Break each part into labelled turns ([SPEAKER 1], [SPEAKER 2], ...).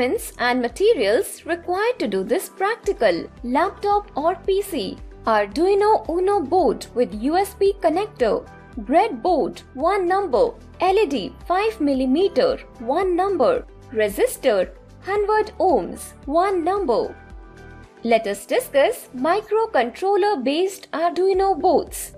[SPEAKER 1] And materials required to do this practical: laptop or PC, Arduino Uno board with USB connector, breadboard 1 number, LED 5mm 1 number, resistor 100 ohms 1 number. Let us discuss microcontroller based Arduino boards.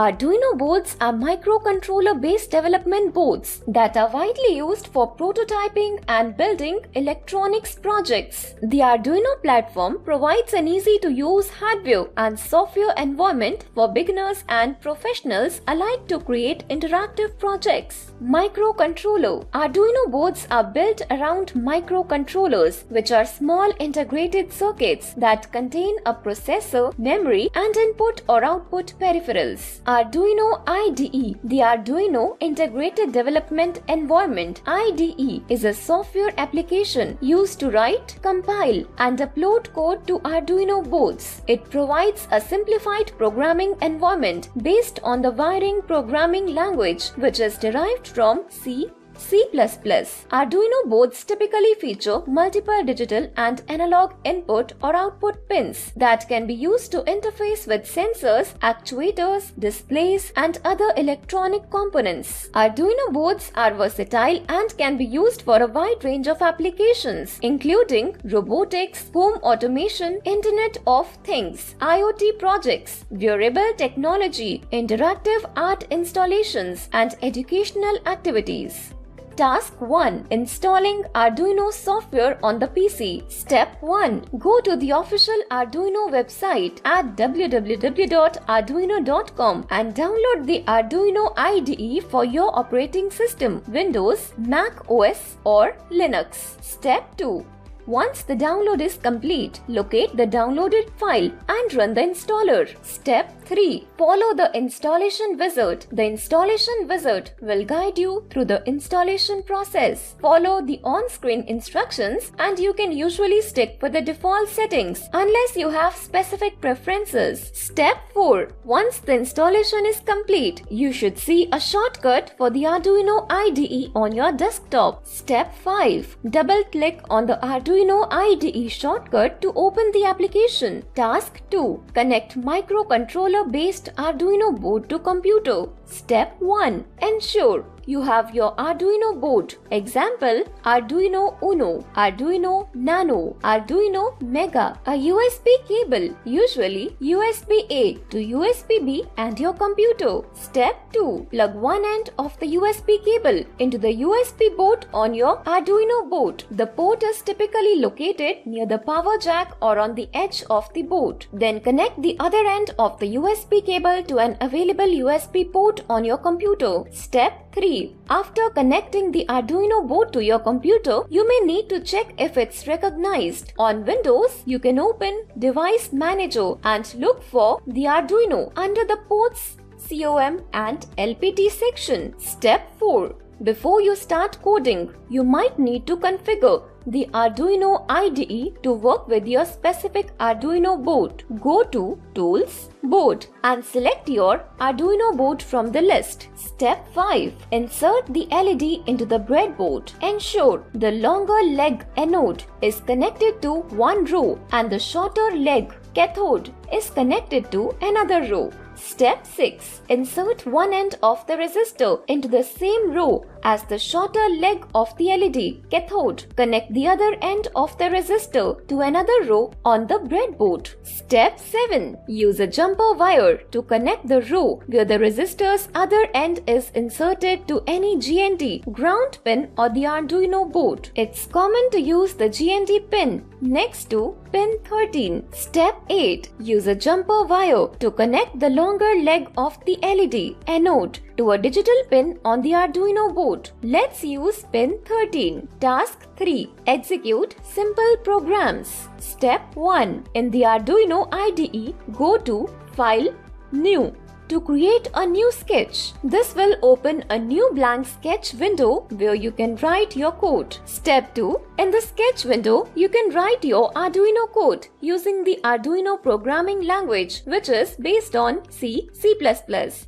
[SPEAKER 1] Arduino boards are microcontroller-based development boards that are widely used for prototyping and building electronics projects. The Arduino platform provides an easy-to-use hardware and software environment for beginners and professionals alike to create interactive projects. Microcontroller. Arduino boards are built around microcontrollers, which are small integrated circuits that contain a processor, memory, and input or output peripherals. Arduino IDE. The Arduino Integrated Development Environment (IDE) is a software application used to write, compile, and upload code to Arduino boards. It provides a simplified programming environment based on the wiring programming language, which is derived from C. Arduino boards typically feature multiple digital and analog input or output pins that can be used to interface with sensors, actuators, displays, and other electronic components. Arduino boards are versatile and can be used for a wide range of applications, including robotics, home automation, Internet of Things, IoT projects, wearable technology, interactive art installations, and educational activities. Task 1. Installing Arduino software on the PC. Step 1. Go to the official Arduino website at www.arduino.com and download the Arduino IDE for your operating system, Windows, Mac OS, or Linux. Step 2. Once the download is complete, locate the downloaded file and run the installer. Step 3. Follow the installation wizard. The installation wizard will guide you through the installation process. Follow the on-screen instructions and you can usually stick with the default settings unless you have specific preferences. Step 4. Once the installation is complete, you should see a shortcut for the Arduino IDE on your desktop. Step 5. Double-click on the Arduino IDE shortcut to open the application. Task 2. Connect microcontroller-based Arduino board to computer. Step 1. Ensure you have your Arduino board. Example: Arduino Uno, Arduino Nano, Arduino Mega, a USB cable, usually USB-A to USB-B, and your computer. Step 2. Plug one end of the USB cable into the USB board on your Arduino board. The port is typically located near the power jack or on the edge of the board. Then connect the other end of the USB cable to an available USB port on your computer. Step 3. After connecting the Arduino board to your computer, you may need to check if it's recognized. On Windows, you can open Device Manager and look for the Arduino under the ports, COM and LPT section. Step 4. Before you start coding, you might need to configure the Arduino IDE to work with your specific Arduino board. Go to Tools, Board and select your Arduino board from the list. Step 5. Insert the LED into the breadboard. Ensure the longer leg anode is connected to one row and the shorter leg cathode is connected to another row. Step 6. Insert one end of the resistor into the same row as the shorter leg of the LED cathode. Connect the other end of the resistor to another row on the breadboard. Step 7. Use a jumper wire to connect the row where the resistor's other end is inserted to any GND ground pin or the Arduino board. It's common to use the GND pin next to pin 13. Step 8. Use a jumper wire to connect the longer leg of the LED anode to a digital pin on the Arduino board. Let's use pin 13. Task 3. Execute simple programs. Step 1. In the Arduino IDE, go to File, New. to create a new sketch. This will open a new blank sketch window where you can write your code. Step 2. In the sketch window, you can write your Arduino code using the Arduino programming language, which is based on C, C++.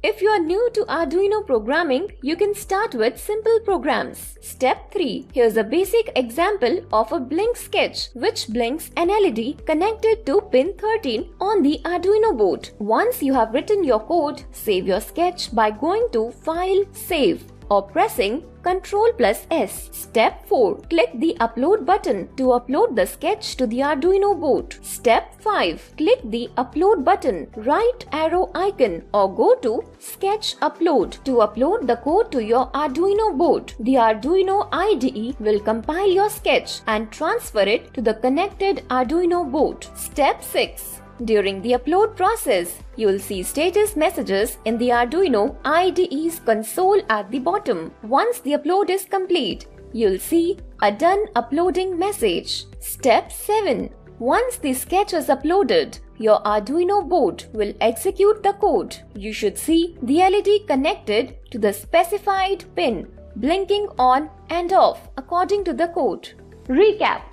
[SPEAKER 1] If you are new to Arduino programming, you can start with simple programs. Step 3. Here's a basic example of a blink sketch which blinks an LED connected to pin 13 on the Arduino board. Once you have written your code, save your sketch by going to File, Save or pressing Ctrl+S. Step 4. Click the Upload button to upload the sketch to the Arduino board. Step 5. Click the Upload button, right arrow icon or go to Sketch Upload to upload the code to your Arduino board. The Arduino IDE will compile your sketch and transfer it to the connected Arduino board. Step 6. During the upload process, you will see status messages in the Arduino IDE's console at the bottom. Once the upload is complete, you'll see a Done Uploading message. Step 7. Once the sketch is uploaded, your Arduino board will execute the code. You should see the LED connected to the specified pin, blinking on and off according to the code. Recap.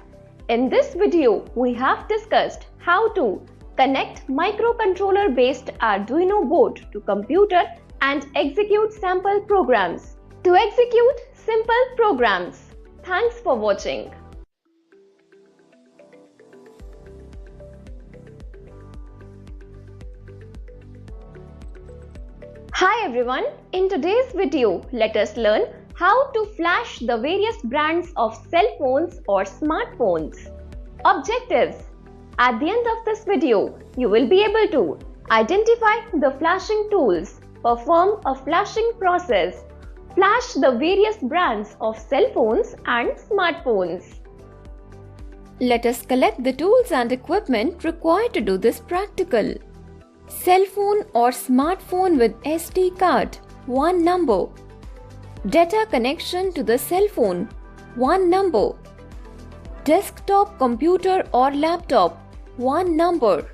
[SPEAKER 1] In this video, we have discussed how to connect microcontroller-based Arduino board to computer and execute sample programs. To execute simple programs. Thanks for watching. Hi everyone, in today's video, let us learn how to flash the various brands of cell phones or smartphones. Objectives. At the end of this video, you will be able to identify the flashing tools, perform a flashing process, flash the various brands of cell phones and smartphones. Let us collect the tools and equipment required to do this practical. Cell phone or smartphone with SD card, 1 number. Data connection to the cell phone, 1 number. Desktop computer or laptop, 1 number.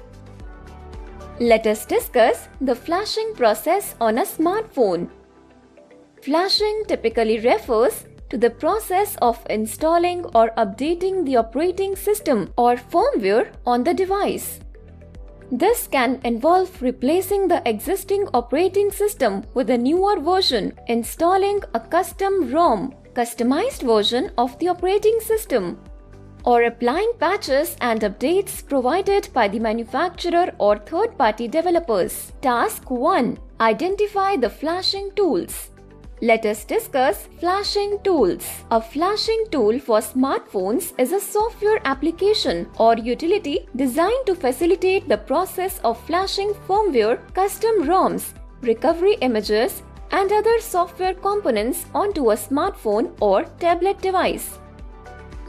[SPEAKER 1] Let us discuss the flashing process on a smartphone. Flashing typically refers to the process of installing or updating the operating system or firmware on the device. This can involve replacing the existing operating system with a newer version, installing a custom ROM, customized version of the operating system, or applying patches and updates provided by the manufacturer or third-party developers. Task 1. Identify the flashing tools. Let us discuss flashing tools. A flashing tool for smartphones is a software application or utility designed to facilitate the process of flashing firmware, custom ROMs, recovery images, and other software components onto a smartphone or tablet device.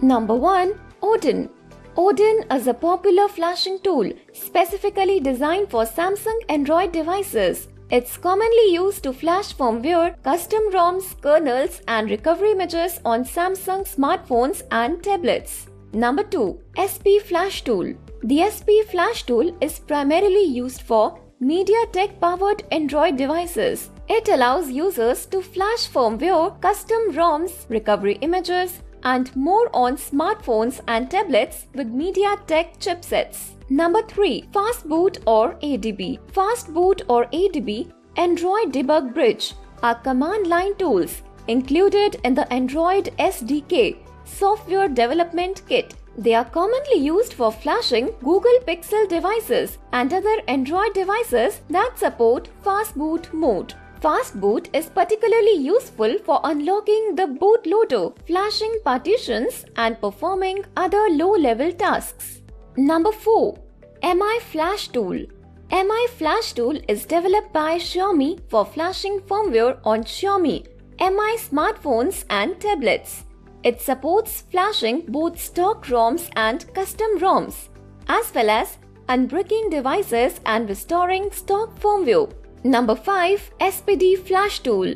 [SPEAKER 1] Number 1. Odin. Odin is a popular flashing tool specifically designed for Samsung Android devices. It's commonly used to flash firmware, custom ROMs, kernels, and recovery images on Samsung smartphones and tablets. Number 2. SP Flash Tool. The SP Flash Tool is primarily used for MediaTek-powered Android devices. It allows users to flash firmware, custom ROMs, recovery images, and more on smartphones and tablets with MediaTek chipsets. Number 3. Fast Boot or ADB. Fast Boot or ADB, Android Debug Bridge, are command line tools included in the Android SDK software development kit. They are commonly used for flashing Google Pixel devices and other Android devices that support Fast Boot mode. Fast Boot is particularly useful for unlocking the bootloader, flashing partitions, and performing other low-level tasks. Number 4. Mi Flash Tool. Mi Flash Tool is developed by Xiaomi for flashing firmware on Xiaomi Mi smartphones and tablets. It supports flashing both stock ROMs and custom ROMs, as well as unbricking devices and restoring stock firmware. Number 5. SPD Flash Tool.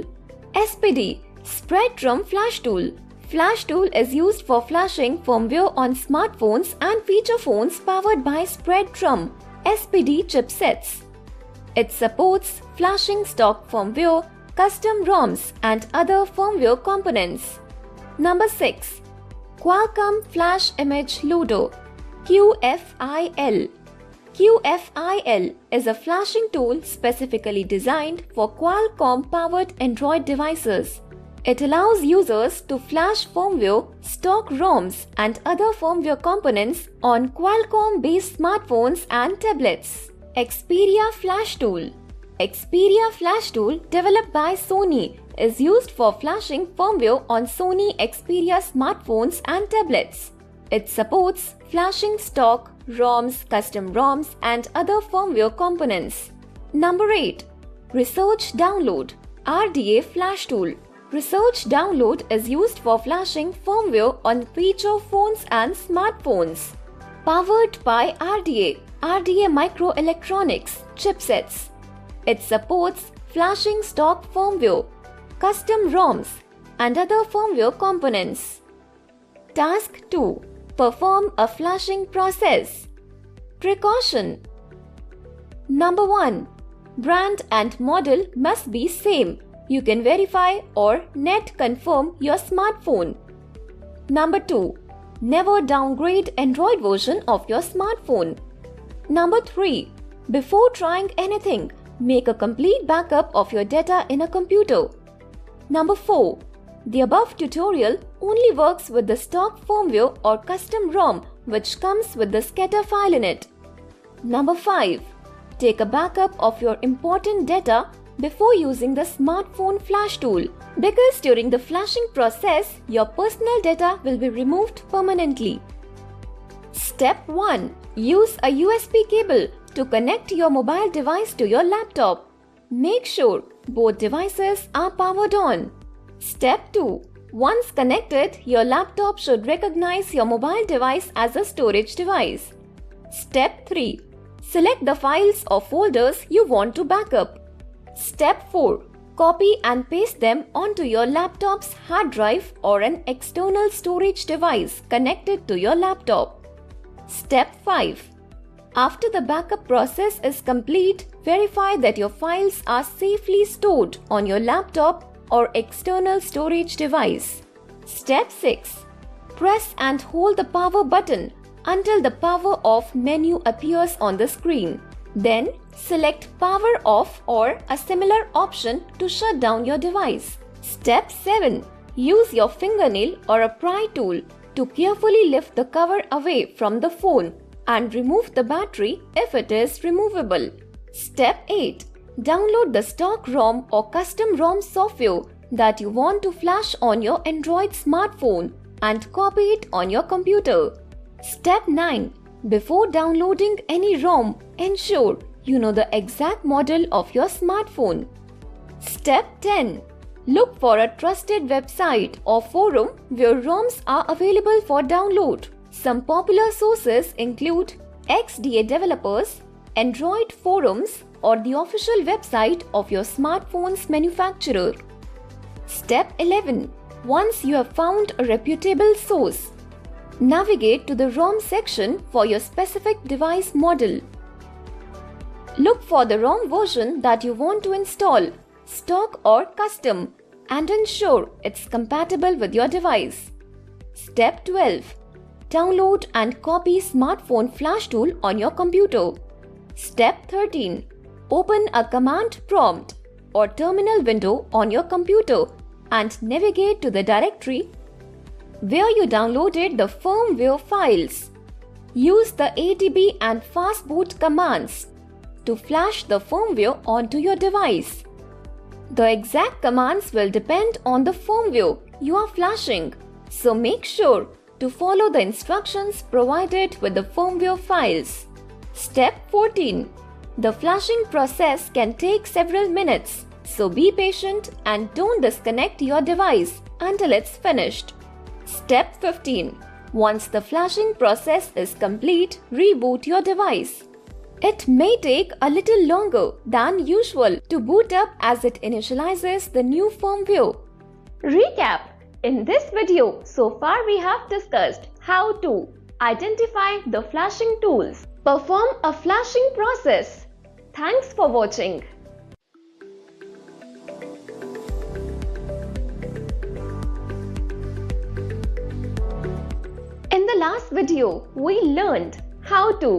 [SPEAKER 1] SPD, Spread Drum Flash Tool. Flash Tool is used for flashing firmware on smartphones and feature phones powered by Spread Drum SPD chipsets. It supports flashing stock firmware, custom ROMs and other firmware components. Number 6. Qualcomm Flash Image Loader QFIL. QFIL is a flashing tool specifically designed for Qualcomm-powered Android devices. It allows users to flash firmware, stock ROMs and other firmware components on Qualcomm-based smartphones and tablets. Xperia Flash Tool. Xperia Flash Tool, developed by Sony, is used for flashing firmware on Sony Xperia smartphones and tablets. It supports flashing stock, ROMs, custom ROMs and other firmware components. Number 8. Research Download RDA Flash Tool. Research Download is used for flashing firmware on feature phones and smartphones. Powered by RDA Microelectronics chipsets. It supports flashing stock firmware, custom ROMs and other firmware components. Task 2. Perform a flashing process. Precaution. Number 1. Brand and model must be same. You can verify or net confirm your smartphone. Number 2. Never downgrade Android version of your smartphone. Number 3. Before trying anything, make a complete backup of your data in a computer. Number 4. The above tutorial only works with the stock firmware or custom ROM which comes with the scatter file in it. Number 5. Take a backup of your important data before using the smartphone flash tool, because during the flashing process, your personal data will be removed permanently. Step 1. Use a USB cable to connect your mobile device to your laptop. Make sure both devices are powered on. Step 2. Once connected, your laptop should recognize your mobile device as a storage device. Step 3. Select the files or folders you want to backup. Step 4. Copy and paste them onto your laptop's hard drive or an external storage device connected to your laptop. Step 5. After the backup process is complete, verify that your files are safely stored on your laptop or external storage device. Step 6. Press and hold the power button until the power off menu appears on the screen. Then select power off or a similar option to shut down your device. Step 7. Use your fingernail or a pry tool to carefully lift the cover away from the phone and remove the battery if it is removable. Step 8. Download the stock ROM or custom ROM software that you want to flash on your Android smartphone and copy it on your computer. Step 9. Before downloading any ROM, ensure you know the exact model of your smartphone. Step 10. Look for a trusted website or forum where ROMs are available for download. Some popular sources include XDA developers, Android forums, or the official website of your smartphone's manufacturer. Step 11. Once you have found a reputable source, navigate to the ROM section for your specific device model. Look for the ROM version that you want to install, stock or custom, and ensure it's compatible with your device. Step 12. Download and copy smartphone flash tool on your computer. Step 13. Open a command prompt or terminal window on your computer and navigate to the directory where you downloaded the firmware files. Use the ADB and fastboot commands to flash the firmware onto your device. The exact commands will depend on the firmware you are flashing, so make sure to follow the instructions provided with the firmware files. Step 14. The flashing process can take several minutes, so be patient and don't disconnect your device until it's finished. Step 15. Once the flashing process is complete, reboot your device. It may take a little longer than usual to boot up as it initializes the new firmware. Recap. In this video, so far we have discussed how to identify the flashing tools, perform a flashing process. Thanks for watching. last video, we learned how to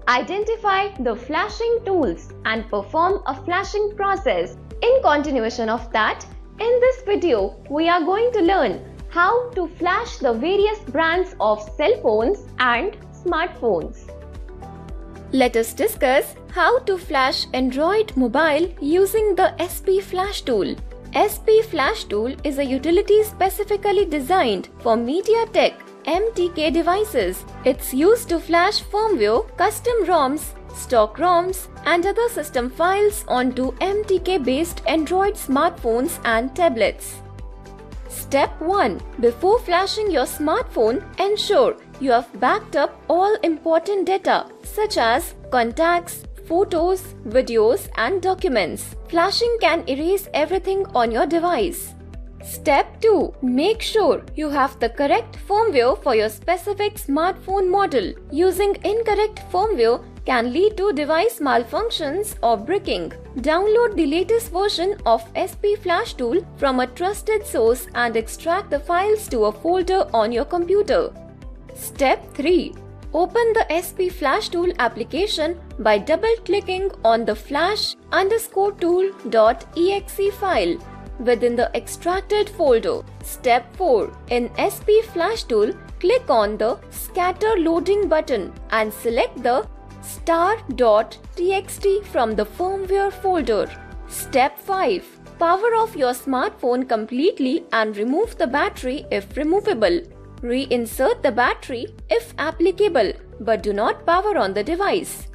[SPEAKER 1] identify the flashing tools and perform a flashing process. In continuation of that, in this video, we are going to learn how to flash the various brands of cell phones and smartphones. Let us discuss how to flash Android mobile using the SP Flash tool. SP Flash tool is a utility specifically designed for MediaTek MTK devices. It's used to flash firmware, custom ROMs, stock ROMs and other system files onto MTK-based Android smartphones and tablets. Step 1. Before flashing your smartphone, ensure you have backed up all important data such as contacts, photos, videos and documents. Flashing can erase everything on your device. Step 2. Make sure you have the correct firmware for your specific smartphone model. Using incorrect firmware can lead to device malfunctions or bricking. Download the latest version of SP Flash tool from a trusted source and extract the files to a folder on your computer. Step 3. Open the SP Flash tool application by double-clicking on the flash_tool.exe file within the extracted folder. Step 4. In SP Flash tool, click on the Scatter Loading button and select the star.txt from the firmware folder. Step 5. Power off your smartphone completely and remove the battery if removable. Reinsert the battery if applicable, but do not power on the device.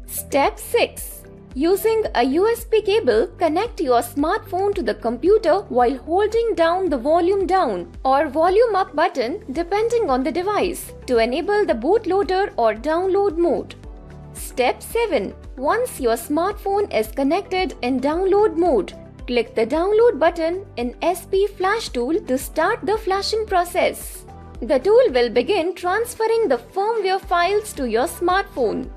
[SPEAKER 1] Step 6. Using a USB cable, connect your smartphone to the computer while holding down the volume down or volume up button depending on the device to enable the bootloader or download mode. Step 7. Once your smartphone is connected in download mode, click the download button in SP Flash tool to start the flashing process. The tool will begin transferring the firmware files to your smartphone.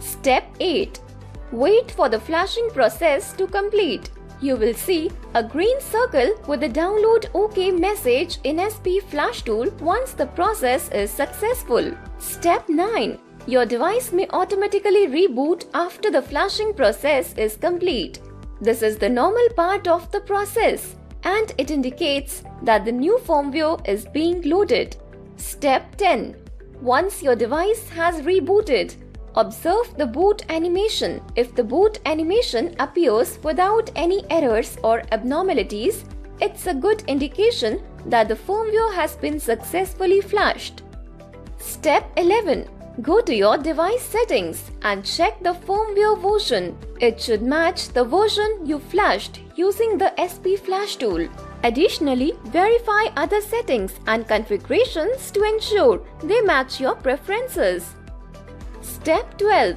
[SPEAKER 1] Step 8. Wait for the flashing process to complete. You will see a green circle with the download OK message in SP Flash tool once the process is successful. Step 9. Your device may automatically reboot after the flashing process is complete. This is the normal part of the process and it indicates that the new firmware is being loaded. Step 10. Once your device has rebooted, observe the boot animation. If the boot animation appears without any errors or abnormalities, it's a good indication that the firmware has been successfully flashed. Step 11. Go to your device settings and check the firmware version. It should match the version you flashed using the SP Flash tool. Additionally, verify other settings and configurations to ensure they match your preferences. Step 12.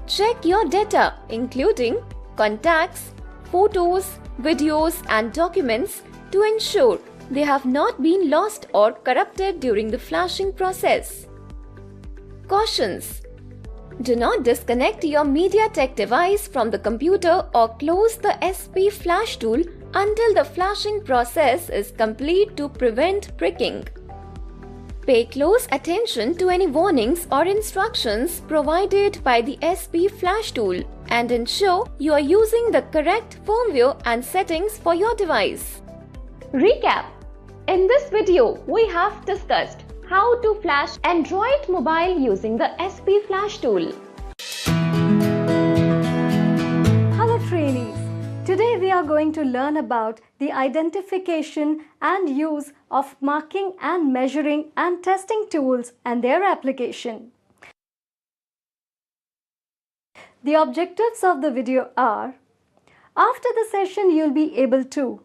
[SPEAKER 1] Check your data including contacts, photos, videos and documents to ensure they have not been lost or corrupted during the flashing process. Cautions: do not disconnect your MediaTek device from the computer or close the SP Flash tool until the flashing process is complete to prevent bricking. Pay close attention to any warnings or instructions provided by the SP Flash tool and ensure you are using the correct firmware and settings for your device. Recap: in this video, we have discussed how to flash Android mobile using the SP Flash tool.
[SPEAKER 2] Hello trainees, today we are going to learn about the identification and use of marking and measuring and testing tools and their application. The objectives of the video are: after the session you'll be able to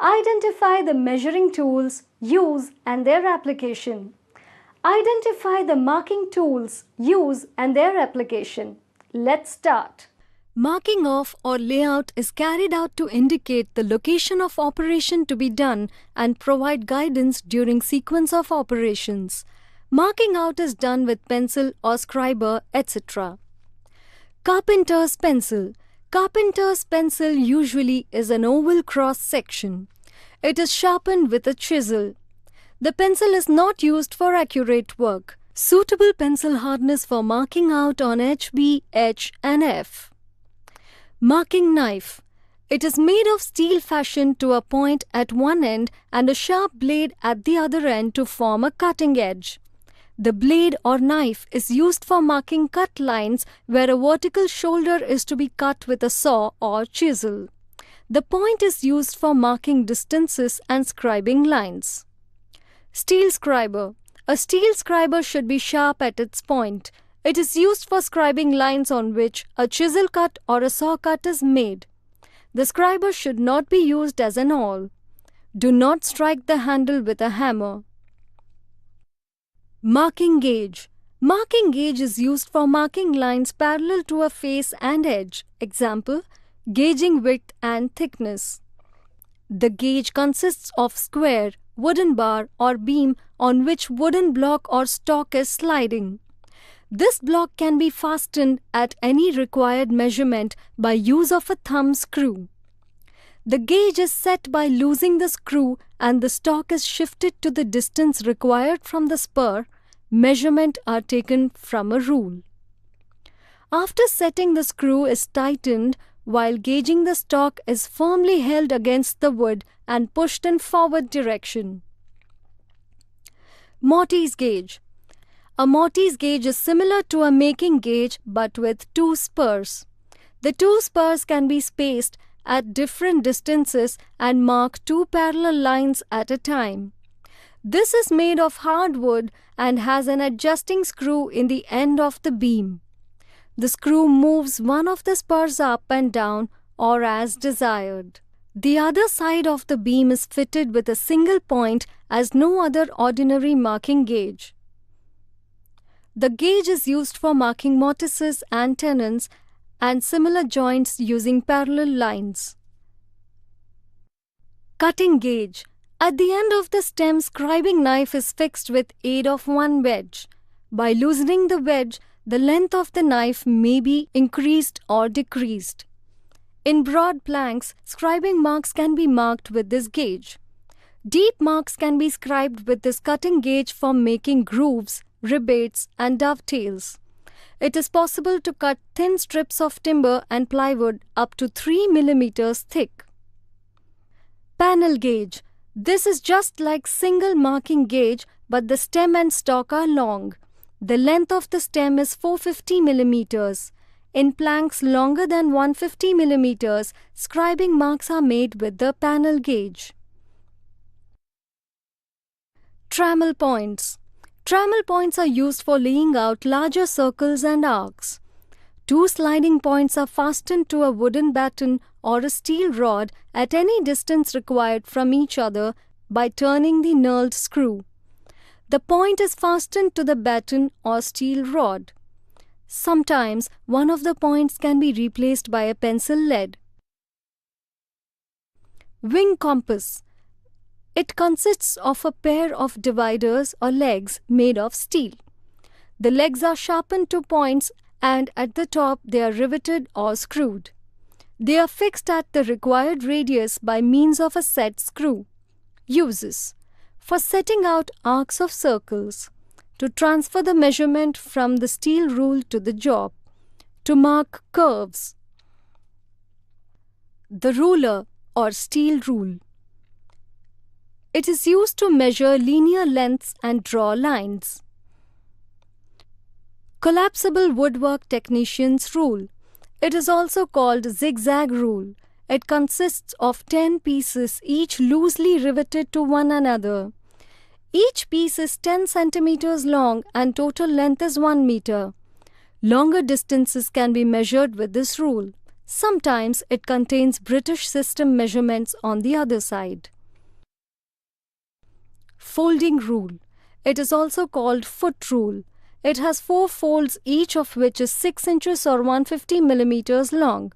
[SPEAKER 2] identify the measuring tools, use and their application. Identify the marking tools, use and their application. Let's start.
[SPEAKER 3] Marking of or layout is carried out to indicate the location of operation to be done and provide guidance during sequence of operations. Marking out is done with pencil or scriber, etc. Carpenter's pencil. Carpenter's pencil usually is an oval cross section. It is sharpened with a chisel. The pencil is not used for accurate work. Suitable pencil hardness for marking out on HB, H and F. Marking knife. It is made of steel fashioned to a point at one end and a sharp blade at the other end to form a cutting edge. The blade or knife is used for marking cut lines where a vertical shoulder is to be cut with a saw or chisel. The point is used for marking distances and scribing lines. Steel scriber. A steel scriber should be sharp at its point. It is used for scribing lines on which a chisel cut or a saw cut is made. The scriber should not be used as an awl. Do not strike the handle with a hammer. Marking gauge. Marking gauge is used for marking lines parallel to a face and edge. Example, gauging width and thickness. The gauge consists of square, wooden bar or beam on which wooden block or stock is sliding. This block can be fastened at any required measurement by use of a thumb screw. The gauge is set by loosing the screw and the stock is shifted to the distance required from the spur. Measurements are taken from a rule. After setting, the screw is tightened while gauging the stock is firmly held against the wood and pushed in forward direction. Mortise gauge. A mortise gauge is similar to a making gauge but with two spurs. The two spurs can be spaced at different distances and mark two parallel lines at a time. This is made of hard wood and has an adjusting screw in the end of the beam. The screw moves one of the spurs up and down or as desired. The other side of the beam is fitted with a single point as no other ordinary marking gauge. The gauge is used for marking mortises and tenons and similar joints using parallel lines. Cutting gauge. At the end of the stem, scribing knife is fixed with aid of one wedge. By loosening the wedge, the length of the knife may be increased or decreased. In broad planks, scribing marks can be marked with this gauge. Deep marks can be scribed with this cutting gauge for making grooves, rivets, and dovetails. It is possible to cut thin strips of timber and plywood up to 3 mm thick. Panel gauge. This is just like single marking gauge, but the stem and stalk are long. The length of the stem is 450 mm. In planks longer than 150 mm, scribing marks are made with the panel gauge. Trammel points. Trammel points are used for laying out larger circles and arcs. Two sliding points are fastened to a wooden batten or a steel rod at any distance required from each other by turning the knurled screw. The point is fastened to the batten or steel rod. Sometimes one of the points can be replaced by a pencil lead. Wing compass. It consists of a pair of dividers or legs made of steel. The legs are sharpened to points and at the top they are riveted or screwed. They are fixed at the required radius by means of a set screw. Uses: for setting out arcs of circles, to transfer the measurement from the steel rule to the job, to mark curves. The ruler or steel rule. It is used to measure linear lengths and draw lines. Collapsible woodwork technician's rule. It is also called zigzag rule. It consists of 10 pieces, each loosely riveted to one another. Each piece is 10 centimeters long and total length is 1 meter. Longer distances can be measured with this rule. Sometimes it contains British system measurements on the other side. Folding rule. It is also called foot rule. It has 4 folds, each of which is 6 inches or 150 millimeters long.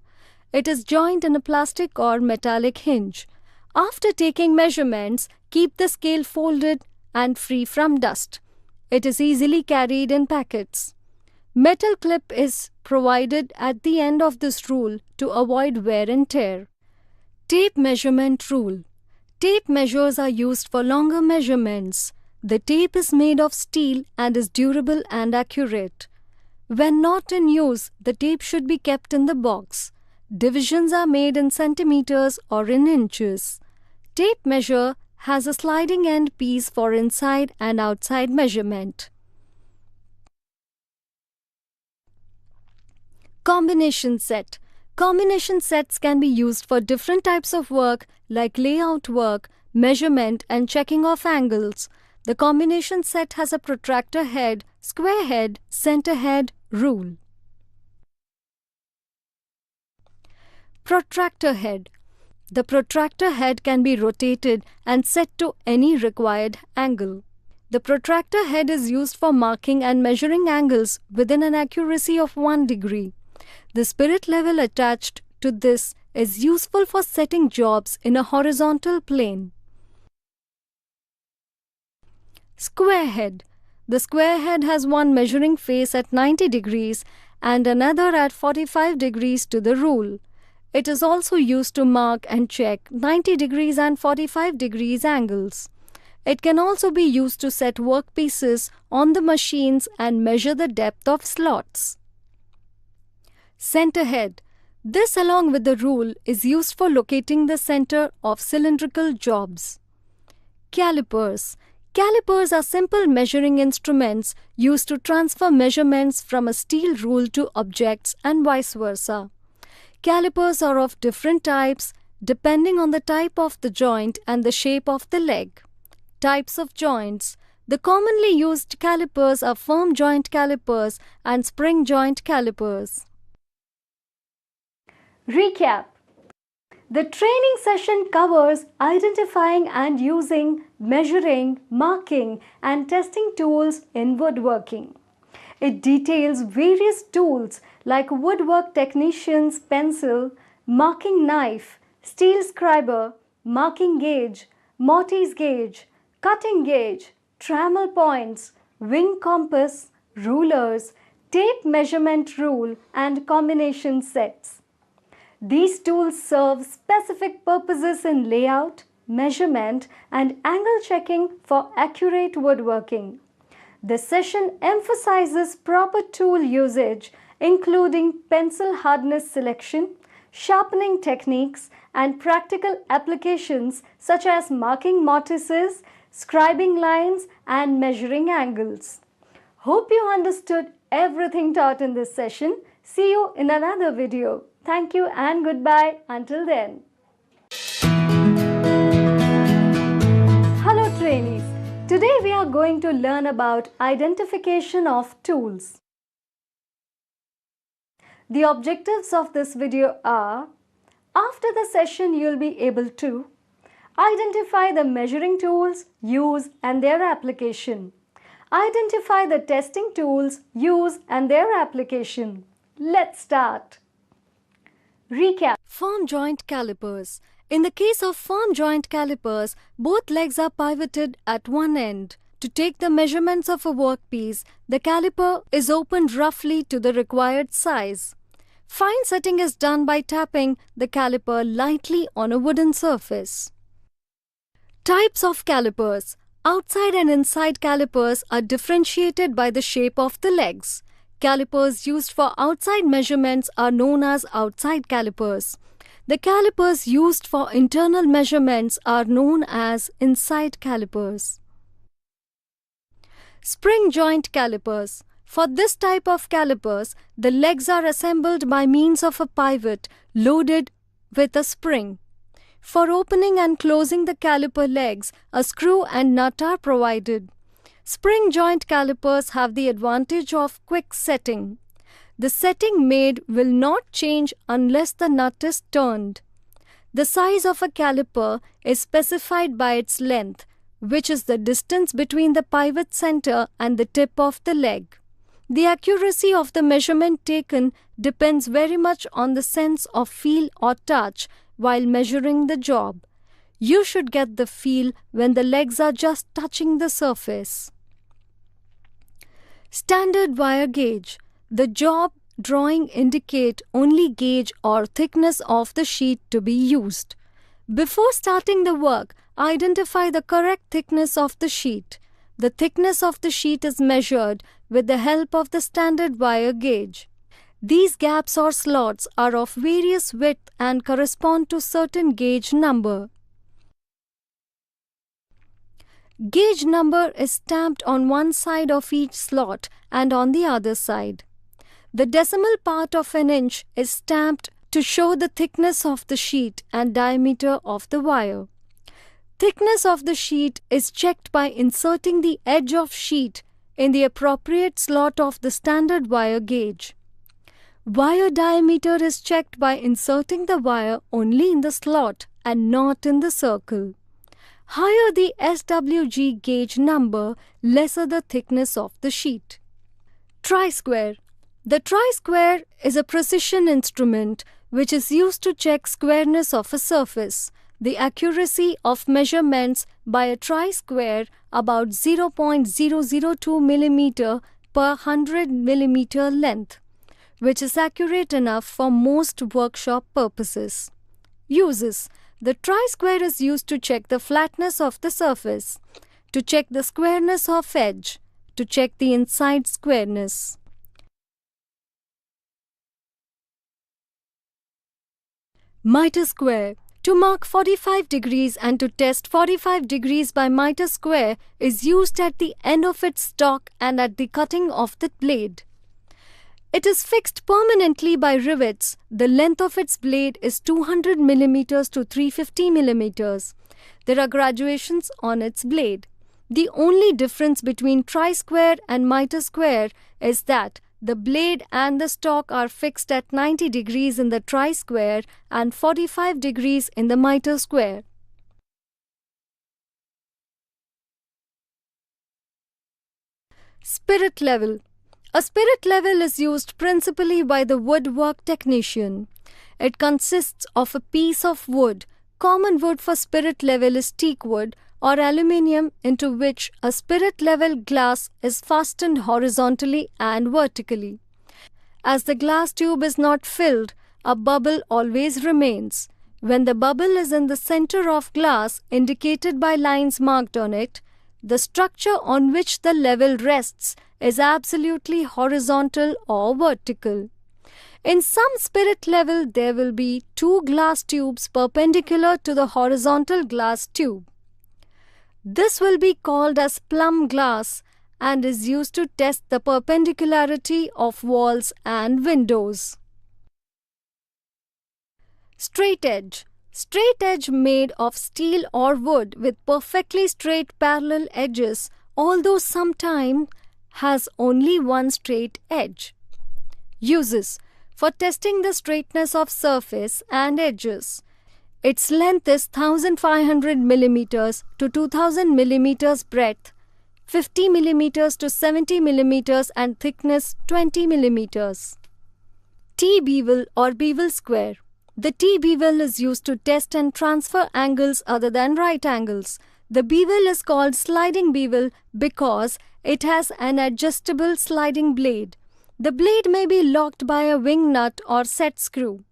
[SPEAKER 3] It is joined in a plastic or metallic hinge. After taking measurements, keep the scale folded and free from dust. It is easily carried in packets. Metal clip is provided at the end of this rule to avoid wear and tear. Tape measurement rule. Tape measures are used for longer measurements. The tape is made of steel and is durable and accurate. When not in use, the tape should be kept in the box. Divisions are made in centimeters or in inches. Tape measure has a sliding end piece for inside and outside measurement. Combination set. Combination sets can be used for different types of work like layout work, measurement and checking of angles. The combination set has a protractor head, square head, center head, rule. Protractor head. The protractor head can be rotated and set to any required angle. The protractor head is used for marking and measuring angles within an accuracy of 1 degree. The spirit level attached to this is useful for setting jobs in a horizontal plane. Square head. The square head has one measuring face at 90 degrees and another at 45 degrees to the rule. It is also used to mark and check 90 degrees and 45 degrees angles. It can also be used to set workpieces on the machines and measure the depth of slots. Center head. This, along with the rule, is used for locating the center of cylindrical jobs. Calipers. Calipers are simple measuring instruments used to transfer measurements from a steel rule to objects and vice versa. Calipers are of different types depending on the type of the joint and the shape of the leg. Types of joints. The commonly used calipers are firm joint calipers and spring joint calipers.
[SPEAKER 2] Recap. The training session covers identifying and using, measuring, marking and testing tools in woodworking. It details various tools like woodwork technician's pencil, marking knife, steel scriber, marking gauge, Mortise gauge, cutting gauge, trammel points, wing compass, rulers, tape measurement rule and combination sets. These tools serve specific purposes in layout, measurement and angle checking for accurate woodworking. The session emphasizes proper tool usage including pencil hardness selection, sharpening techniques and practical applications such as marking mortises, scribing lines and measuring angles. Hope you understood everything taught in this session. See you in another video. Thank you and goodbye until then. Hello trainees. Today we are going to learn about identification of tools. The objectives of this video are: after the session you will be able to identify the measuring tools, use and their application. Identify the testing tools, use and their application. Let's start. Recap.
[SPEAKER 3] Firm joint calipers. In the case of firm joint calipers, both legs are pivoted at one end. To take the measurements of a workpiece, the caliper is opened roughly to the required size. Fine setting is done by tapping the caliper lightly on a wooden surface. Types of calipers. Outside and inside calipers are differentiated by the shape of the legs. Calipers used for outside measurements are known as outside calipers. The calipers used for internal measurements are known as inside calipers. Spring joint calipers. For this type of calipers, the legs are assembled by means of a pivot loaded with a spring. For opening and closing the caliper legs, a screw and nut are provided. Spring joint calipers have the advantage of quick setting. The setting made will not change unless the nut is turned. The size of a caliper is specified by its length, which is the distance between the pivot center and the tip of the leg. The accuracy of the measurement taken depends very much on the sense of feel or touch while measuring the job. You should get the feel when the legs are just touching the surface. Standard wire gauge. The job drawing indicate only gauge or thickness of the sheet to be used. Before starting the work, identify the correct thickness of the sheet. the thickness of the sheet is measured with the help of the standard wire gauge. These gaps or slots are of various width and correspond to certain gauge number. Gauge number is stamped on one side of each slot and on the other side. The decimal part of an inch is stamped to show the thickness of the sheet and diameter of the wire. Thickness of the sheet is checked by inserting the edge of sheet in the appropriate slot of the standard wire gauge. Wire diameter is checked by inserting the wire only in the slot and not in the circle. Higher the SWG gauge number, lesser the thickness of the sheet. Tri-square. The tri-square is a precision instrument which is used to check squareness of a surface. The accuracy of measurements by a tri-square about 0.002 mm per 100 mm length, which is accurate enough for most workshop purposes. Uses. The tri-square is used to check the flatness of the surface, to check the squareness of edge, to check the inside squareness. Mitre square. To mark 45 degrees and to test 45 degrees by mitre square is used at the end of its stock and at the cutting of the blade. It is fixed permanently by rivets. The length of its blade is 200 mm to 350 mm. There are graduations on its blade. The only difference between tri-square and mitre square is that the blade and the stock are fixed at 90 degrees in the tri-square and 45 degrees in the mitre square. Spirit level. A spirit level is used principally by the woodwork technician. It consists of a piece of wood. Common wood for spirit level is teak wood or aluminium, into which a spirit level glass is fastened horizontally and vertically. As the glass tube is not filled, a bubble always remains. When the bubble is in the center of glass, indicated by lines marked on it, the structure on which the level rests is absolutely horizontal or vertical. In some spirit level, there will be two glass tubes perpendicular to the horizontal glass tube. This will be called as plumb glass and is used to test the perpendicularity of walls and windows. Straight edge. Straight edge made of steel or wood with perfectly straight parallel edges, although sometimes has only one straight edge. Uses. For testing the straightness of surface and edges. Its length is 1500 mm to 2000 mm breadth, 50 mm to 70 mm and thickness 20 mm. T-bevel or bevel square. The T-bevel is used to test and transfer angles other than right angles. The bevel is called sliding bevel because it has an adjustable sliding blade. The blade may be locked by a wing nut or set screw.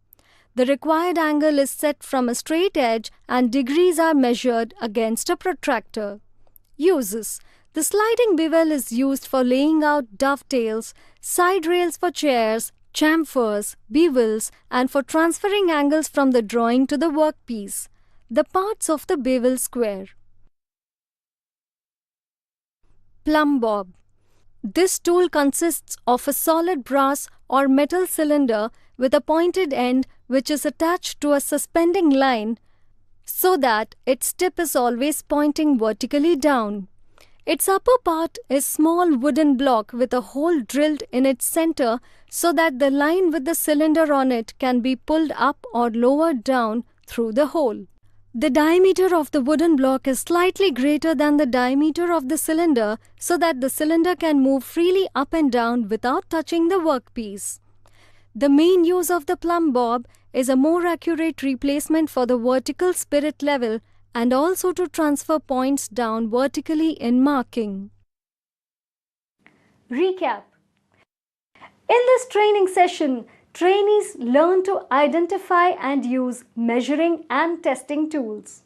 [SPEAKER 3] The required angle is set from a straight edge and degrees are measured against a protractor. Uses. The sliding bevel is used for laying out dovetails, side rails for chairs, chamfers, bevels, and for transferring angles from the drawing to the workpiece. The parts of the bevel square. Plumb bob. This tool consists of a solid brass or metal cylinder with a pointed end which is attached to a suspending line so that its tip is always pointing vertically down. Its upper part is small wooden block with a hole drilled in its center so that the line with the cylinder on it can be pulled up or lowered down through the hole. The diameter of the wooden block is slightly greater than the diameter of the cylinder so that the cylinder can move freely up and down without touching the workpiece. The main use of the plumb bob is a more accurate replacement for the vertical spirit level and also to transfer points down vertically in marking.
[SPEAKER 2] Recap. In this training session, trainees learn to identify and use measuring and testing tools.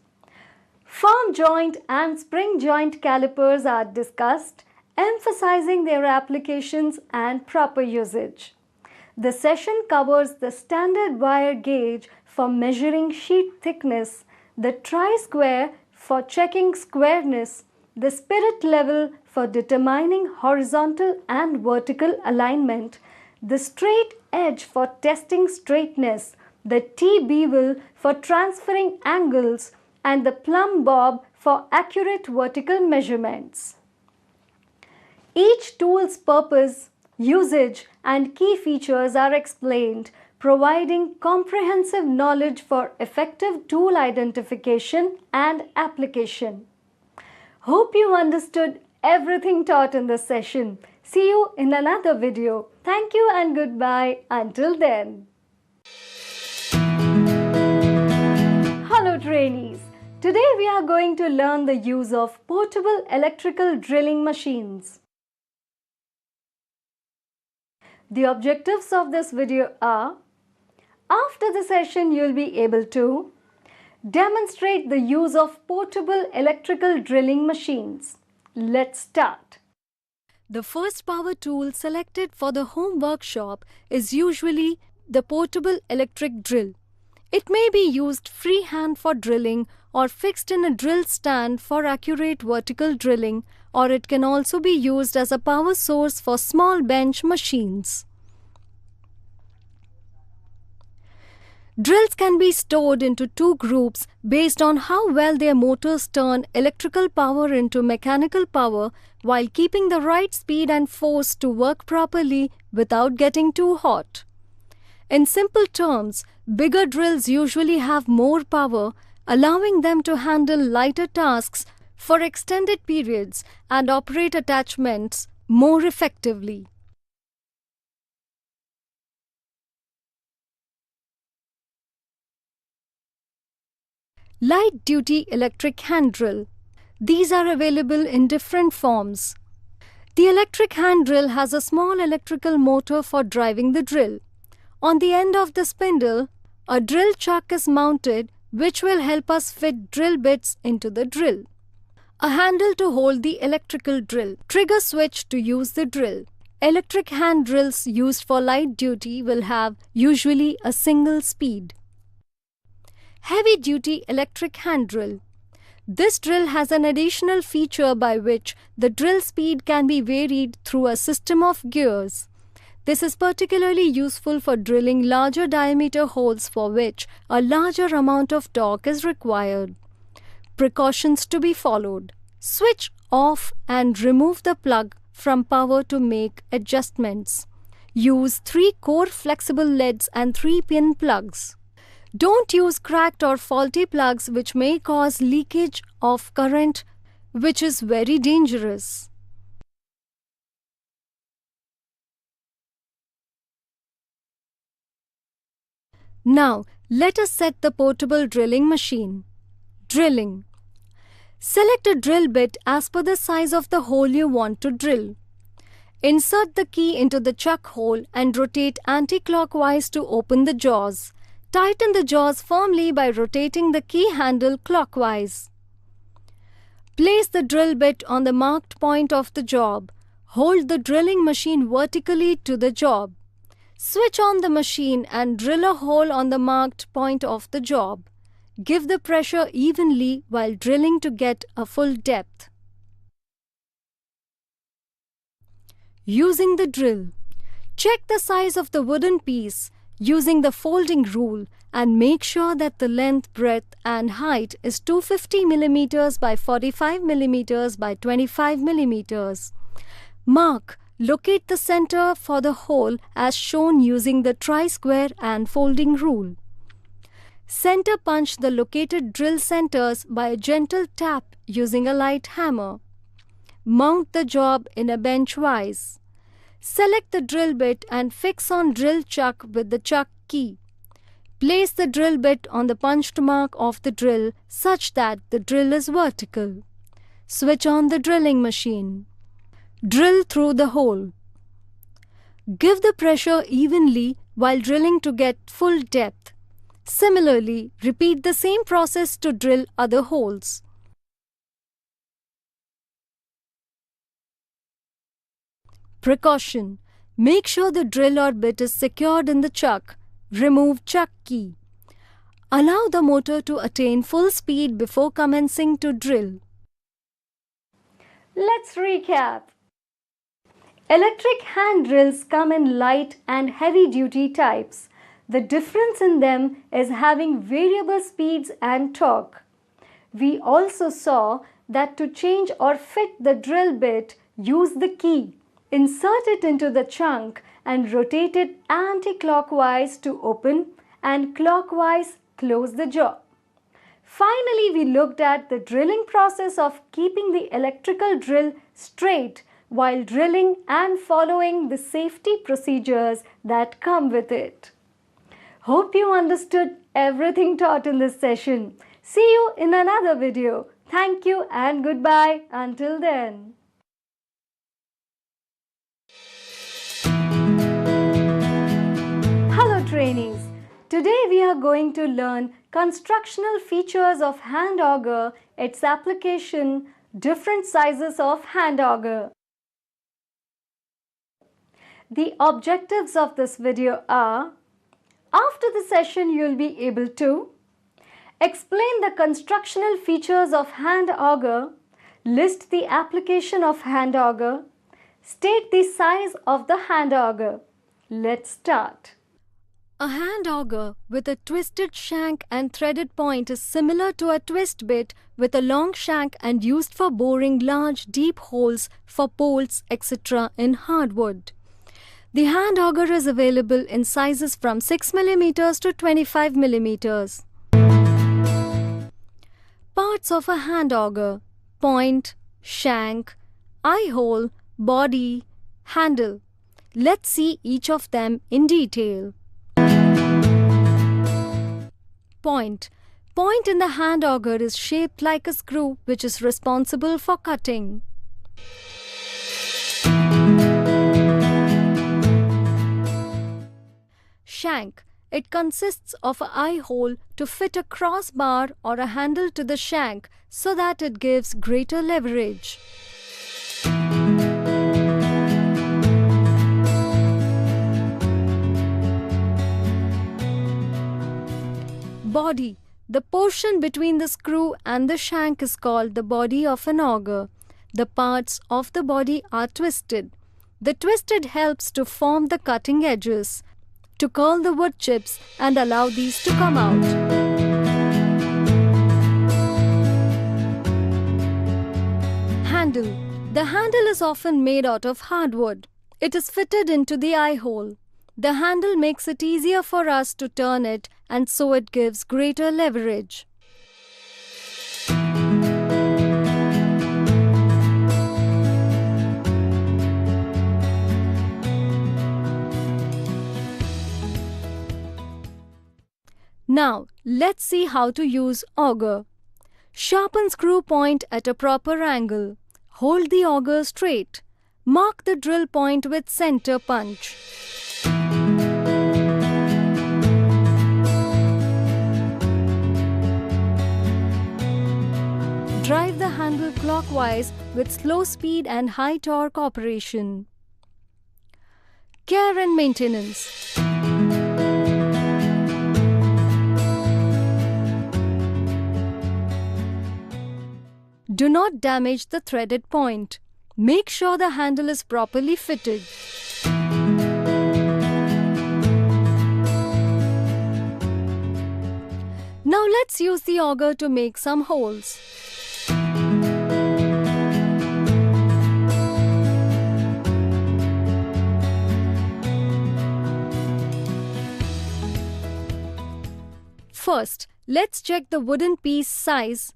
[SPEAKER 2] Firm joint and spring joint calipers are discussed, emphasizing their applications and proper usage. The session covers the standard wire gauge for measuring sheet thickness, the tri-square for checking squareness, the spirit level for determining horizontal and vertical alignment, the straight edge for testing straightness, the T-bevel for transferring angles, and the plumb bob for accurate vertical measurements. Each tool's purpose, usage, and key features are explained, providing comprehensive knowledge for effective tool identification and application. Hope you understood everything taught in this session. See you in another video. Thank you and goodbye. Until then. Hello trainees. Today we are going to learn the use of portable electrical drilling machines. The objectives of this video are: after the session you will be able to demonstrate the use of portable electrical drilling machines. Let's start.
[SPEAKER 3] The first power tool selected for the home workshop is usually the portable electric drill. It may be used freehand for drilling or fixed in a drill stand for accurate vertical drilling, or it can also be used as a power source for small bench machines. Drills can be stored into two groups based on how well their motors turn electrical power into mechanical power while keeping the right speed and force to work properly without getting too hot. In simple terms, bigger drills usually have more power, allowing them to handle lighter tasks for extended periods and operate attachments more effectively. Light-duty electric hand drill. These are available in different forms. The electric hand drill has a small electrical motor for driving the drill. On the end of the spindle, a drill chuck is mounted, which will help us fit drill bits into the drill. A handle to hold the electrical drill. Trigger switch to use the drill. Electric hand drills used for light duty will have usually a single speed. Heavy-duty electric hand drill. This drill has an additional feature by which the drill speed can be varied through a system of gears. This is particularly useful for drilling larger diameter holes for which a larger amount of torque is required. Precautions to be followed. Switch off and remove the plug from power to make adjustments. Use 3-core flexible leads and 3-pin plugs. Don't use cracked or faulty plugs which may cause leakage of current, which is very dangerous. Now, let us set the portable drilling machine. Drilling. Select a drill bit as per the size of the hole you want to drill. Insert the key into the chuck hole and rotate anti-clockwise to open the jaws. Tighten the jaws firmly by rotating the key handle clockwise. Place the drill bit on the marked point of the job. Hold the drilling machine vertically to the job. Switch on the machine and drill a hole on the marked point of the job. Give the pressure evenly while drilling to get a full depth. Using the drill. Check the size of the wooden piece using the folding rule and make sure that the length, breadth and height is 250 mm by 45 mm by 25 mm. Mark, locate the center for the hole as shown using the tri-square and folding rule. Center punch the located drill centers by a gentle tap using a light hammer. Mount the job in a bench-wise. Select the drill bit and fix on drill chuck with the chuck key. Place the drill bit on the punched mark of the drill such that the drill is vertical. Switch on the drilling machine. Drill through the hole. Give the pressure evenly while drilling to get full depth. Similarly, repeat the same process to drill other holes. Precaution: make sure the drill or bit is secured in the chuck. Remove chuck key. Allow the motor to attain full speed before commencing to drill.
[SPEAKER 2] Let's recap. Electric hand drills come in light and heavy duty types. The difference in them is having variable speeds and torque. We also saw that to change or fit the drill bit, use the key. Insert it into the chunk and rotate it anti-clockwise to open and clockwise close the jaw. Finally, we looked at the drilling process of keeping the electrical drill straight while drilling and following the safety procedures that come with it. Hope you understood everything taught in this session. See you in another video. Thank you and goodbye until then. Hello trainees. Today we are going to learn constructional features of hand auger, its application, different sizes of hand auger. The objectives of this video are: after the session you will be able to explain the constructional features of hand auger, list the application of hand auger, state the size of the hand auger. Let's start.
[SPEAKER 3] A hand auger with a twisted shank and threaded point is similar to a twist bit with a long shank and used for boring large deep holes for poles, etc. in hardwood. The hand auger is available in sizes from 6 mm to 25 mm. Parts of a hand auger: point, shank, eye hole, body, handle. Let's see each of them in detail. Point. Point in the hand auger is shaped like a screw which is responsible for cutting. Shank. It consists of an eye hole to fit a crossbar or a handle to the shank so that it gives greater leverage. Body. The portion between the screw and the shank is called the body of an auger. The parts of the body are twisted. The twisted helps to form the cutting edges, to curl the wood chips and allow these to come out. Handle. The handle is often made out of hardwood. It is fitted into the eye hole. The handle makes it easier for us to turn it, and so it gives greater leverage. Now, let's see how to use auger. Sharpen screw point at a proper angle. Hold the auger straight. Mark the drill point with center punch. Drive the handle clockwise with slow speed and high torque operation. Care and maintenance. Do not damage the threaded point. Make sure the handle is properly fitted. Now let's use the auger to make some holes. First, let's check the wooden piece size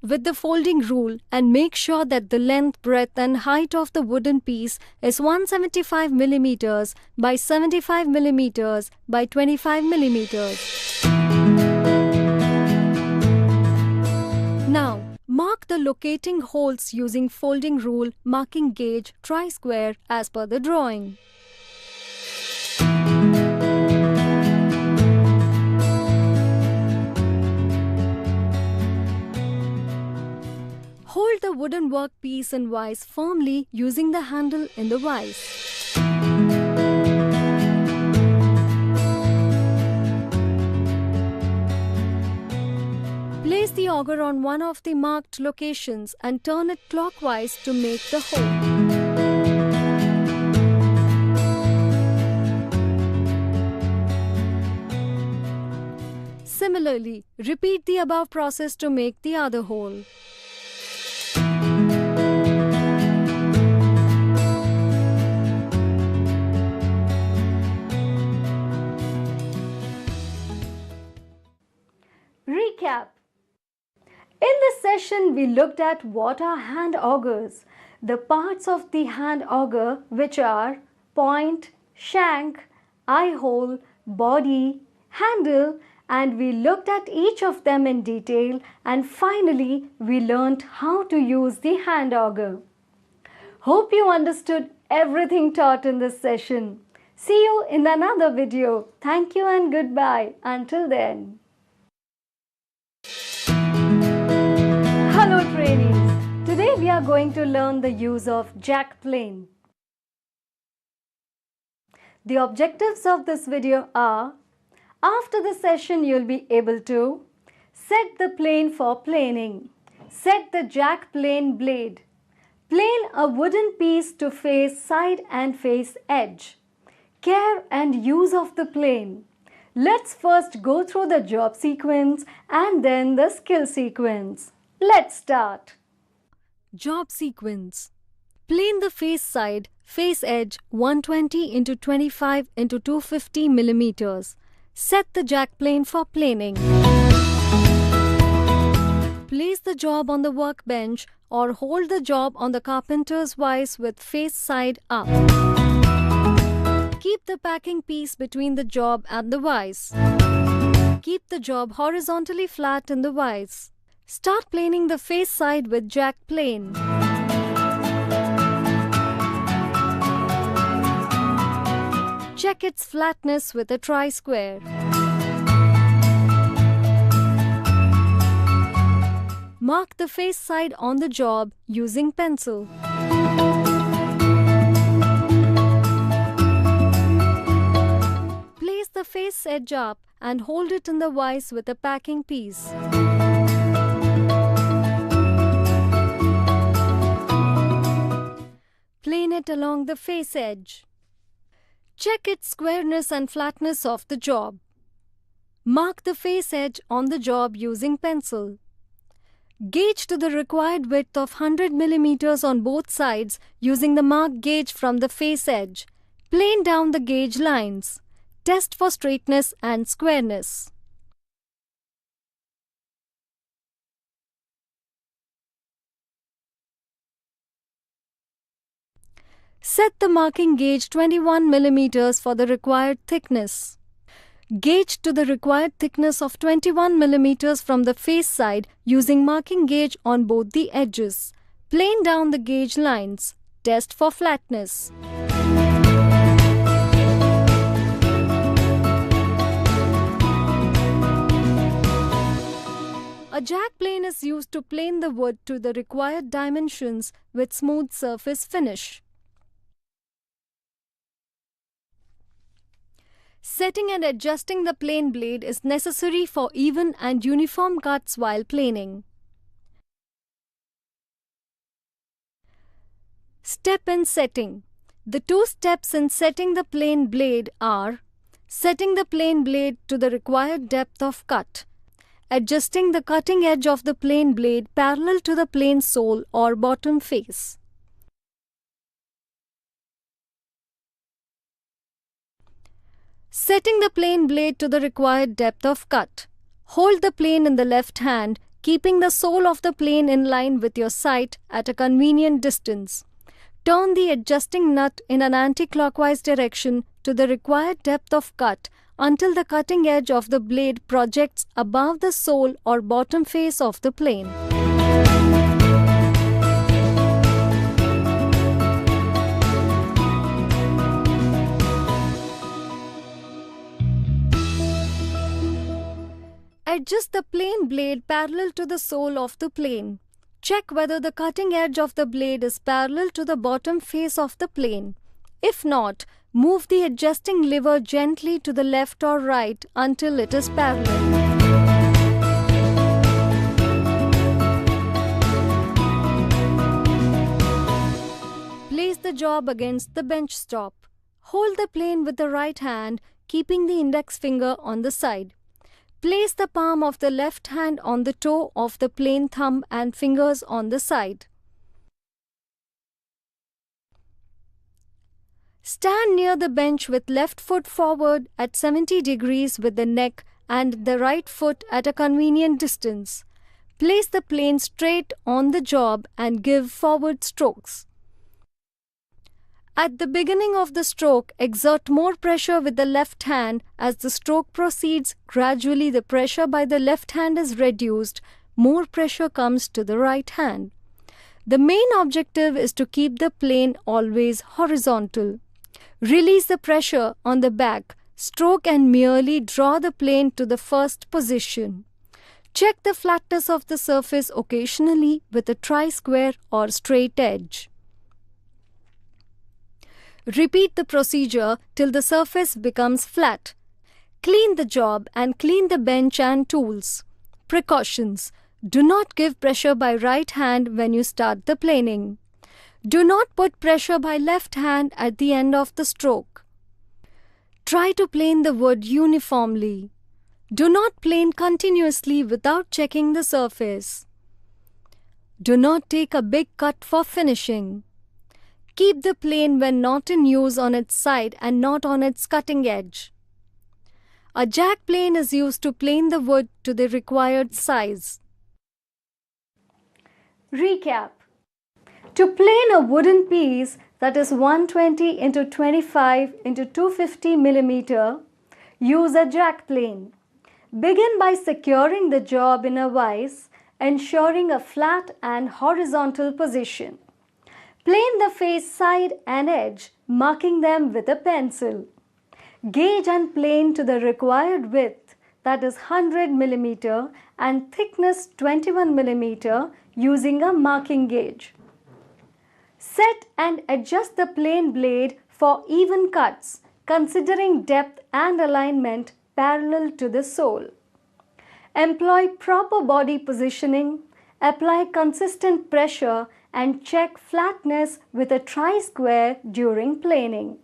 [SPEAKER 3] with the folding rule and make sure that the length, breadth and height of the wooden piece is 175 mm by 75 mm by 25 mm. Now, mark the locating holes using folding rule, marking gauge, tri-square as per the drawing. Hold the the wooden workpiece in vise firmly using the handle in the vise. Place the auger on one of the marked locations and turn it clockwise to make the hole. Similarly, repeat the above process to make the other hole.
[SPEAKER 2] Recap. In this session, we looked at what are hand augers, the parts of the hand auger which are point, shank, eye hole, body, handle, and we looked at each of them in detail, and finally we learnt how to use the hand auger. Hope you understood everything taught in this session. See you in another video. Thank you and goodbye. Until then. Hello trainees. Today we are going to learn the use of jack plane. The objectives of this video are: after the session you'll be able to set the plane for planing, set the jack plane blade, plane a wooden piece to face side and face edge, care and use of the plane. Let's first go through the job sequence and then the skill sequence. Let's start.
[SPEAKER 3] Job sequence. Plane the face side, face edge 120 into 25 into 250 millimeters. Set the jack plane for planing. Place the job on the workbench or hold the job on the carpenter's vise with face side up. Keep the packing piece between the job and the vise. Keep the job horizontally flat in the vise. Start planing the face side with jack plane. Check its flatness with a tri-square. Mark the face side on the job using pencil. Place the face edge up and hold it in the vise with a packing piece. Plane it along the face edge. Check its squareness and flatness of the job. Mark the face edge on the job using pencil. Gauge to the required width of 100 millimeters on both sides using the mark gauge from the face edge. Plane down the gauge lines. Test for straightness and squareness. Set the marking gauge 21 millimeters for the required thickness. Gauge to the required thickness of 21 millimeters from the face side using marking gauge on both the edges. Plane down the gauge lines. Test for flatness. A jack plane is used to plane the wood to the required dimensions with smooth surface finish. Setting and adjusting the plane blade is necessary for even and uniform cuts while planing. Step in setting. The two steps in setting the plane blade are: setting the plane blade to the required depth of cut, adjusting the cutting edge of the plane blade parallel to the plane sole or bottom face. Setting the plane blade to the required depth of cut. Hold the plane in the left hand, keeping the sole of the plane in line with your sight at a convenient distance. Turn the adjusting nut in an anti-clockwise direction to the required depth of cut until the cutting edge of the blade projects above the sole or bottom face of the plane. Adjust the plane blade parallel to the sole of the plane. Check whether the cutting edge of the blade is parallel to the bottom face of the plane. If not, move the adjusting lever gently to the left or right until it is parallel. Place the job against the bench stop. Hold the plane with the right hand, keeping the index finger on the side. Place the palm of the left hand on the toe of the plane thumb and fingers on the side. Stand near the bench with left foot forward at 70 degrees with the neck and the right foot at a convenient distance. Place the plane straight on the job and give forward strokes. At the beginning of the stroke, exert more pressure with the left hand. As the stroke proceeds, gradually the pressure by the left hand is reduced. More pressure comes to the right hand. The main objective is to keep the plane always horizontal. Release the pressure on the back, stroke and merely draw the plane to the first position. Check the flatness of the surface occasionally with a tri-square or straight edge. Repeat the procedure till the surface becomes flat. Clean the job and clean the bench and tools. Precautions: do not give pressure by right hand when you start the planing. Do not put pressure by left hand at the end of the stroke. Try to plane the wood uniformly. Do not plane continuously without checking the surface. Do not take a big cut for finishing. Keep the plane when not in use on its side and not on its cutting edge. A jack plane is used to plane the wood to the required size.
[SPEAKER 2] Recap. To plane a wooden piece that is 120 into 25 into 250 mm, use a jack plane. Begin by securing the job in a vise, ensuring a flat and horizontal position. Plane the face side and edge, marking them with a pencil. Gauge and plane to the required width, that is 100 mm, and thickness 21 mm, using a marking gauge. Set and adjust the plane blade for even cuts, considering depth and alignment parallel to the sole. Employ proper body positioning, apply consistent pressure, and check flatness with a tri-square during planing.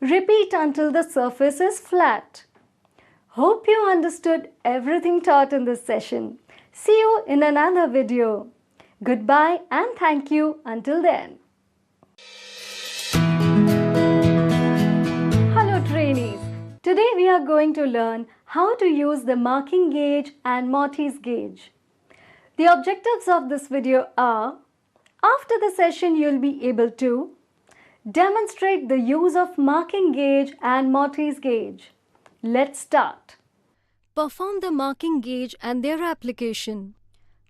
[SPEAKER 2] Repeat until the surface is flat. Hope you understood everything taught in this session. See you in another video. Goodbye and thank you until then. Hello trainees. Today we are going to learn how to use the marking gauge and Mortise gauge. The objectives of this video are: after the session, you'll be able to demonstrate the use of marking gauge and Mortise gauge. Let's start.
[SPEAKER 3] Perform the marking gauge and their application.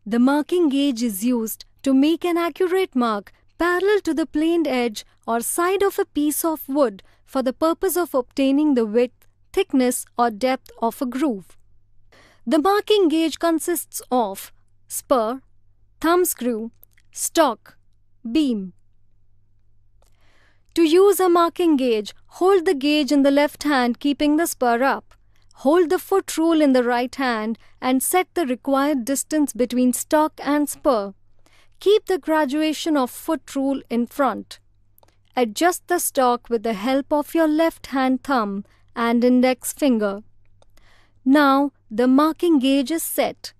[SPEAKER 3] The marking gauge is used to make an accurate mark parallel to the planed edge or side of a piece of wood for the purpose of obtaining the width, thickness, or depth of a groove. The marking gauge consists of spur, thumb screw, stock, beam. To use a marking gauge, hold the gauge in the left hand keeping the spur up. Hold the foot rule in the right hand and set the required distance between stock and spur. Keep the graduation of foot rule in front. Adjust the stock with the help of your left hand thumb and index finger. Now the marking gauge is set.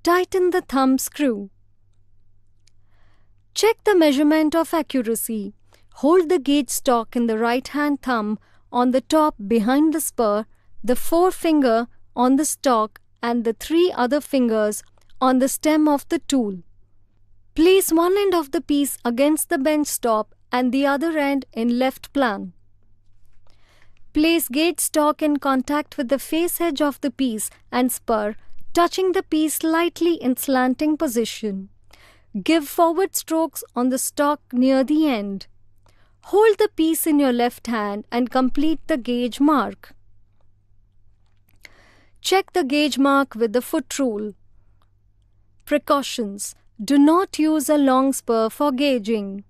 [SPEAKER 3] Tighten the thumb screw. Check the measurement of accuracy. Hold the gauge stock in the right hand thumb on the top behind the spur, the forefinger on the stock and the 3 other fingers on the stem of the tool. Place one end of the piece against the bench stop and the other end in left plan. Place gauge stock in contact with the face edge of the piece and spur, touching the piece slightly in slanting position. Give forward strokes on the stock near the end. Hold the piece in your left hand and complete the gauge mark. Check the gauge mark with the foot rule. Precautions: Do not use a long spur for gauging.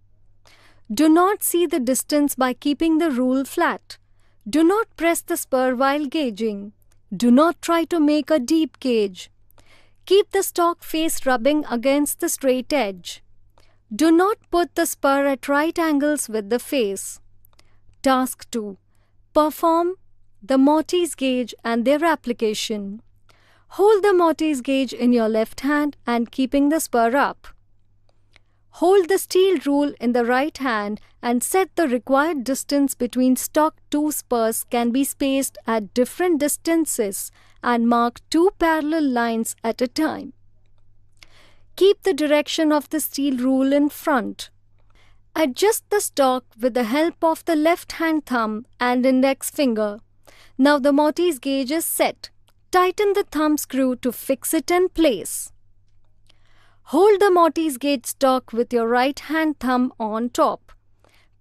[SPEAKER 3] Do not see the distance by keeping the rule flat. Do not press the spur while gauging. Do not try to make a deep gauge. Keep the stock face rubbing against the straight edge. Do not put the spur at right angles with the face. Task 2. Perform the Mortise gauge and their application. Hold the Mortise gauge in your left hand and keeping the spur up. Hold the steel rule in the right hand and set the required distance between stock 2 spurs can be spaced at different distances and mark 2 parallel lines at a time. Keep the direction of the steel rule in front. Adjust the stock with the help of the left hand thumb and index finger. Now the Mortise gauge is set. Tighten the thumb screw to fix it in place. Hold the Mortise gauge stock with your right hand thumb on top.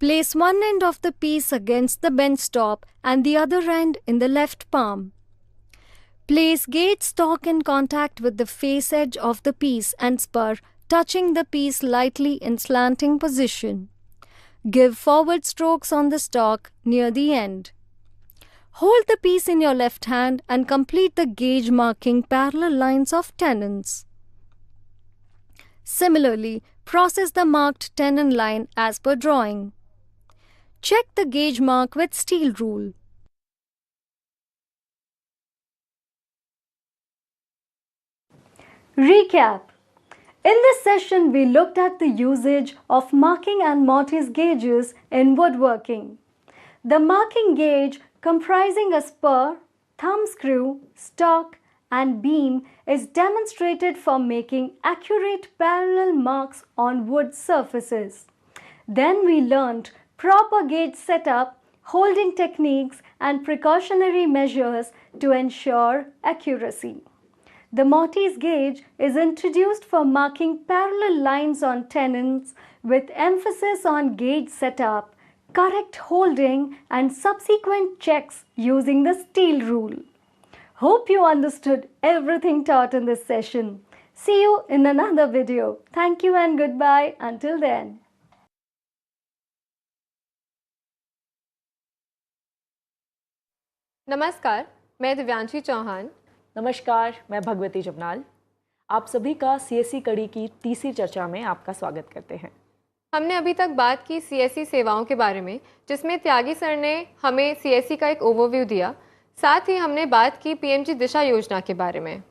[SPEAKER 3] Place one end of the piece against the bench top and the other end in the left palm. Place gauge stock in contact with the face edge of the piece and spur, touching the piece lightly in slanting position. Give forward strokes on the stock near the end. Hold the piece in your left hand and complete the gauge marking parallel lines of tenons. Similarly, process the marked tenon line as per drawing. Check the gauge mark with steel rule.
[SPEAKER 2] Recap. In this session, we looked at the usage of marking and Mortise gauges in woodworking. The marking gauge, comprising a spur, thumb screw, stock, and beam, is demonstrated for making accurate parallel marks on wood surfaces. Then we learned proper gauge setup, holding techniques, and precautionary measures to ensure accuracy. The Mortise gauge is introduced for marking parallel lines on tenons with emphasis on gauge setup, correct holding, and subsequent checks using the steel rule. Hope you understood everything taught in this session. See you in another video. Thank you and goodbye. Until then.
[SPEAKER 4] नमस्कार, मैं दिव्यांशी चौहान।
[SPEAKER 5] नमस्कार, मैं भगवती जबनाल। आप सभी का CSC कड़ी की तीसरी चर्चा में आपका स्वागत करते हैं।
[SPEAKER 4] हमने अभी तक बात की सीएससी सेवाओं के बारे में, जिसमें त्यागी सर ने हमें सीएससी का एक ओवरव्यू दिया। साथ ही हमने बात की पीएमजी दिशा योजना के बारे में।